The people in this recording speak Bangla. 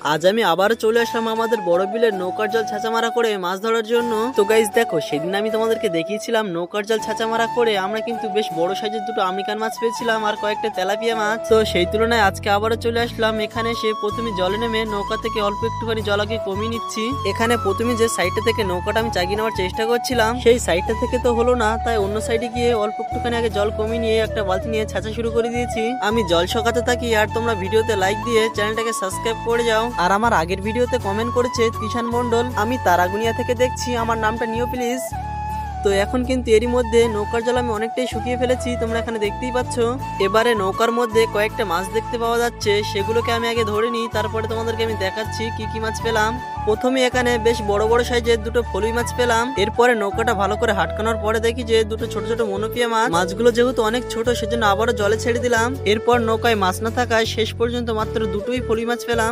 আজ আমি আবারও চলে আসলাম আমাদের বড় বিলের নৌকার জাল ছাঁচা মারা করে মাছ ধরার জন্য। তো গাইস দেখো, সেদিন আমি তোমাদেরকে দেখিয়েছিলাম নৌকার জাল ছাঁচা মারা করে আমরা কিন্তু বেশ বড় সাইজের দুটো আমেরিকান মাছ পেয়েছিলাম আর কয়েকটা তেলাপিয়া মাছ। তো সেই তুলনায় আজকে আবারও চলে আসলাম এখানে। সে প্রথমে জলে নেমে নৌকা থেকে অল্প একটুখানি জল আগে কমিয়ে নিচ্ছি। এখানে প্রথমে যে সাইডটা থেকে নৌকাটা আমি চাগিয়ে নেওয়ার চেষ্টা করছিলাম, সেই সাইডটা থেকে তো হলো না, তাই অন্য সাইডে গিয়ে অল্প একটুখানি আগে জল কমিয়ে নিয়ে একটা বালতি নিয়ে ছাঁচা শুরু করে দিয়েছি। আমি জল শোকাতে থাকি আর তোমরা ভিডিওতে লাইক দিয়ে চ্যানেলটাকে সাবস্ক্রাইব করে যাও। আর আমার আগের ভিডিওতে কমেন্ট করেছে কিষান মন্ডল, আমি তারাগুনিয়া থেকে দেখছি, আমার নামটা নিও প্লিজ। তো এখন কিন্তু এরই মধ্যে নৌকার জল আমি অনেকটাই শুকিয়ে ফেলেছি, তোমরা এখানে দেখতেই পাচ্ছ। এবারে নৌকার মধ্যে কয়েকটা মাছ দেখতে পাওয়া যাচ্ছে, সেগুলোকে আমি আগে ধরে নিই, তারপরে তোমাদেরকে আমি দেখাচ্ছি কি কি মাছ পেলাম। প্রথমে এখানে বেশ বড় বড় সাইজের দুটো ফলুই মাছ পেলাম। এরপরে নৌকাটা ভালো করে হাটকানোর পরে দেখি যে দুটো ছোট ছোট মনোপিয়া মাছ। মাছগুলো যেহেতু অনেক ছোট সেজন্য আবারও জলে ছেড়ে দিলাম। এরপর নৌকায় মাছ না থাকায় শেষ পর্যন্ত মাত্র দুটোই ফলুই মাছ পেলাম।